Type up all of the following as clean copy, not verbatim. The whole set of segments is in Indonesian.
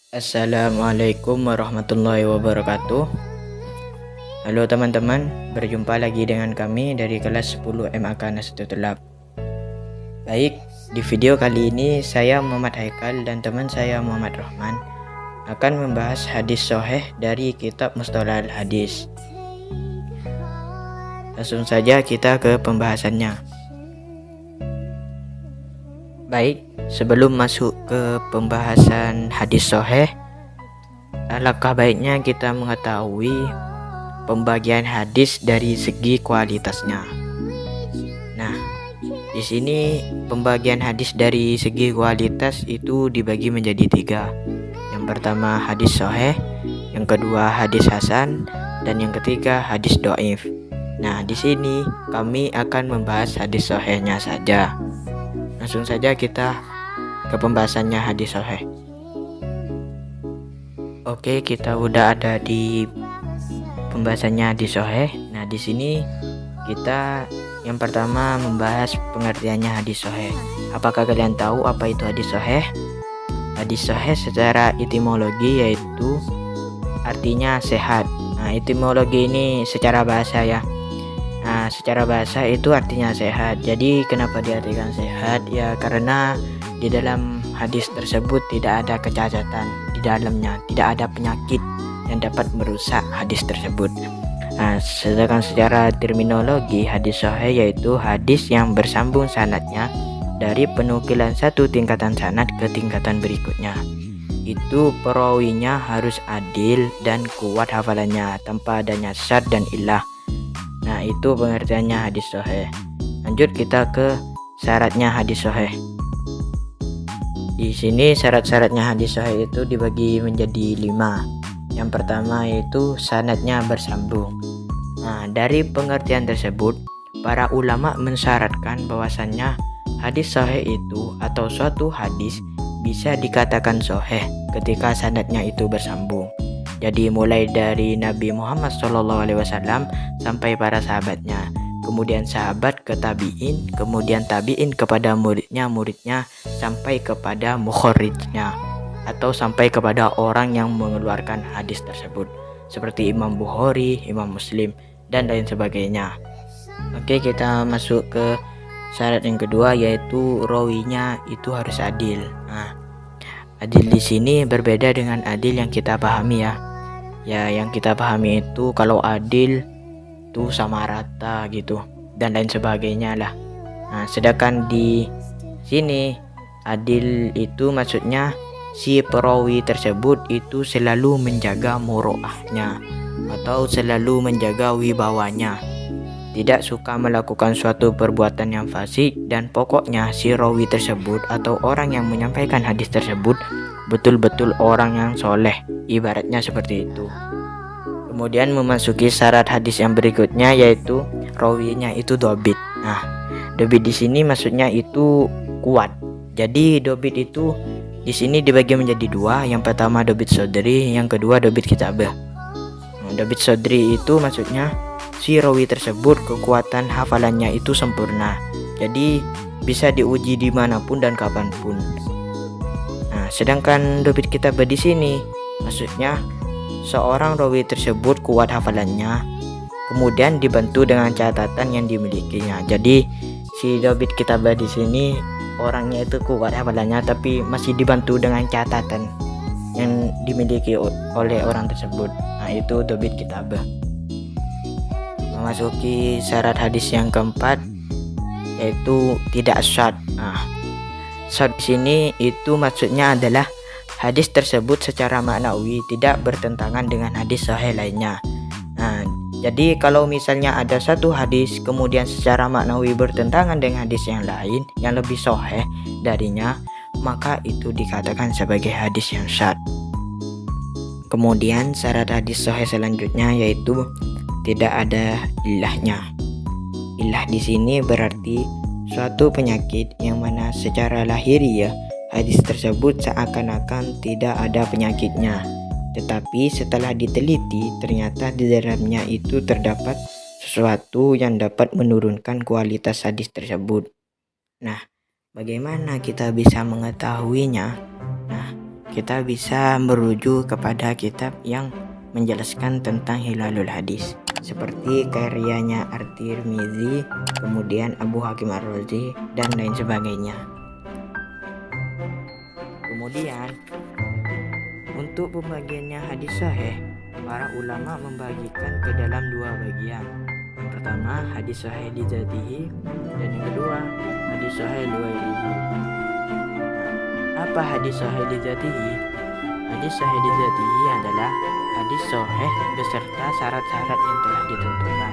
Assalamualaikum warahmatullahi wabarakatuh. Halo teman-teman, berjumpa lagi dengan kami dari kelas 10 MAK Nahdlatul Ulama. Baik, di video kali ini saya Muhammad Haikal dan teman saya Muhammad Rahman akan membahas hadis sahih dari kitab Mustalahul Hadis. Langsung saja kita ke pembahasannya. Baik, sebelum masuk ke pembahasan hadis sahih, alangkah baiknya kita mengetahui pembagian hadis dari segi kualitasnya. Nah, di sini pembagian hadis dari segi kualitas itu dibagi menjadi 3. Yang pertama hadis sahih, yang kedua hadis hasan, dan yang ketiga hadis dhaif. Nah, di sini kami akan membahas hadis sahihnya saja. Langsung saja kita ke pembahasannya hadis sahih. Oke, kita udah ada di pembahasannya hadis sahih. Nah, di sini kita yang pertama membahas pengertiannya hadis sahih. Apakah kalian tahu apa itu hadis sahih? Hadis sahih secara etimologi yaitu artinya sehat. Nah, etimologi ini secara bahasa ya. Nah, secara bahasa itu artinya sehat. Jadi kenapa diartikan sehat? Ya karena di dalam hadis tersebut tidak ada kecacatan di dalamnya, tidak ada penyakit yang dapat merusak hadis tersebut. Nah, sedangkan secara terminologi hadis sahih yaitu hadis yang bersambung sanadnya dari penukilan satu tingkatan sanad ke tingkatan berikutnya. Itu perawinya harus adil dan kuat hafalannya tanpa adanya syad dan illah. Nah, itu pengertiannya hadis sahih. Lanjut kita ke syaratnya hadis sahih. Di sini syarat-syaratnya hadis sahih itu dibagi menjadi 5. Yang pertama yaitu sanadnya bersambung. Nah, dari pengertian tersebut, para ulama mensyaratkan bahwasannya hadis sahih itu atau suatu hadis bisa dikatakan sahih ketika sanadnya itu bersambung. Jadi mulai dari Nabi Muhammad SAW sampai para sahabatnya, kemudian sahabat ke tabi'in, kemudian tabi'in kepada muridnya sampai kepada mukhorijnya atau sampai kepada orang yang mengeluarkan hadis tersebut seperti Imam Bukhari, Imam Muslim, dan lain sebagainya. Oke, kita masuk ke syarat yang kedua yaitu rawinya itu harus adil. Nah, adil di sini berbeda dengan adil yang kita pahami ya. Ya, yang kita pahami itu kalau adil itu sama rata gitu dan lain sebagainya lah. Nah, sedangkan di sini adil itu maksudnya si perawi tersebut itu selalu menjaga muroahnya atau selalu menjaga wibawanya, tidak suka melakukan suatu perbuatan yang fasik, dan pokoknya si rawi tersebut atau orang yang menyampaikan hadis tersebut betul-betul orang yang soleh, ibaratnya seperti itu. Kemudian memasuki syarat hadis yang berikutnya yaitu rawinya itu dobit. Nah, dobit di sini maksudnya itu kuat. Jadi dobit itu di sini dibagi menjadi 2. Yang pertama dobit sodri, yang kedua dobit kitabah. Nah, dobit sodri itu maksudnya si rawi tersebut kekuatan hafalannya itu sempurna. Jadi bisa diuji dimanapun dan kapanpun. Nah, sedangkan dobit kitabah di sini maksudnya seorang rawi tersebut kuat hafalannya, kemudian dibantu dengan catatan yang dimilikinya. Jadi si dobit kitabah di sini orangnya itu kuat hafalannya tapi masih dibantu dengan catatan yang dimiliki oleh orang tersebut. Nah, itu dobit kitabah. Memasuki syarat hadis yang keempat yaitu tidak syad. Nah, syad di sini itu maksudnya adalah hadis tersebut secara maknawi tidak bertentangan dengan hadis sahih lainnya. Nah, jadi kalau misalnya ada satu hadis kemudian secara maknawi bertentangan dengan hadis yang lain yang lebih sahih darinya, maka itu dikatakan sebagai hadis yang syad. Kemudian syarat hadis sahih selanjutnya yaitu tidak ada illahnya. Illah di sini berarti suatu penyakit yang mana secara lahiriah hadis tersebut seakan-akan tidak ada penyakitnya, tetapi setelah diteliti ternyata di dalamnya itu terdapat sesuatu yang dapat menurunkan kualitas hadis tersebut. Nah, bagaimana kita bisa mengetahuinya? Nah, kita bisa merujuk kepada kitab yang menjelaskan tentang hilalul hadis, seperti karyanya At-Tirmidzi, kemudian Abu Hakim Ar-Razi, dan lain sebagainya. Kemudian untuk pembagiannya hadis sahih, para ulama membagikan ke dalam dua bagian. Yang pertama hadis sahih li dzatihi, dan yang kedua hadis sahih li ghairihi. Apa hadis sahih li dzatihi? Hadis sahih li dzatihi adalah hadis sahih beserta syarat-syarat yang telah ditentukan.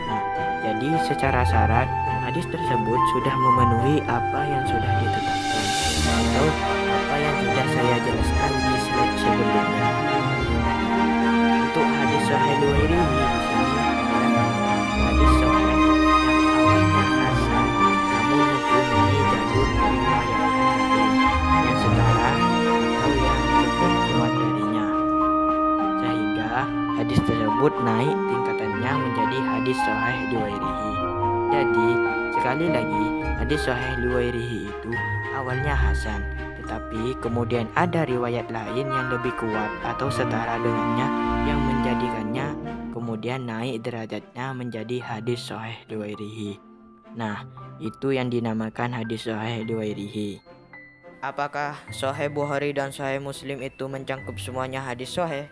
Nah, jadi secara syarat hadis tersebut sudah memenuhi apa yang sudah ditetapkan atau apa yang sudah saya jelaskan di slide sebelumnya. Untuk hadis sahih li ghairihi di sini adalah hadis sahih yang awalnya hasan namun mempunyai jalur riwayat yang setara atau yang lebih kuat darinya, sehingga hadis tersebut naik tingkatannya menjadi hadis sahih li ghairihi. Jadi sekali lagi, hadis sahih li ghairihi itu awalnya hasan, tetapi kemudian ada riwayat lain yang lebih kuat atau setara dengannya yang menjadikannya kemudian naik derajatnya menjadi hadis sahih li ghairihi. Nah, itu yang dinamakan hadis sahih li ghairihi. Apakah Sahih Bukhari dan Sahih Muslim itu mencangkup semuanya hadis sahih?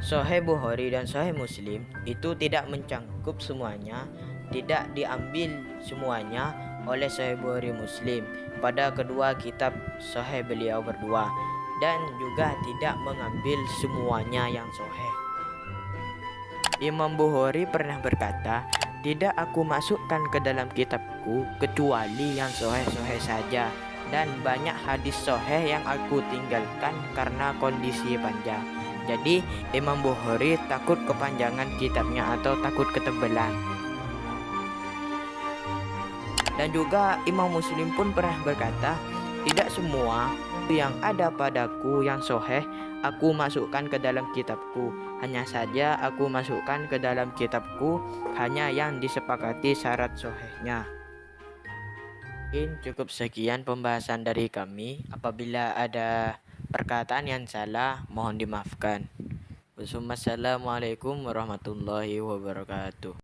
Sahih Bukhari dan Sahih Muslim itu tidak mencangkup semuanya, tidak diambil semuanya oleh Sahih Bukhari Muslim pada kedua kitab sahih beliau berdua, dan juga tidak mengambil semuanya yang sahih. Imam Bukhari pernah berkata, "Tidak aku masukkan ke dalam kitabku kecuali yang sahih-sahih saja, dan banyak hadis sahih yang aku tinggalkan karena kondisi panjang." Jadi Imam Bukhari takut kepanjangan kitabnya atau takut ketebalan. Dan juga Imam Muslim pun pernah berkata, "Tidak semua yang ada padaku yang sahih aku masukkan ke dalam kitabku. Hanya saja aku masukkan ke dalam kitabku hanya yang disepakati syarat sahihnya." Mungkin cukup sekian pembahasan dari kami. Apabila ada perkataan yang salah, mohon dimaafkan. Wassalamualaikum warahmatullahi wabarakatuh.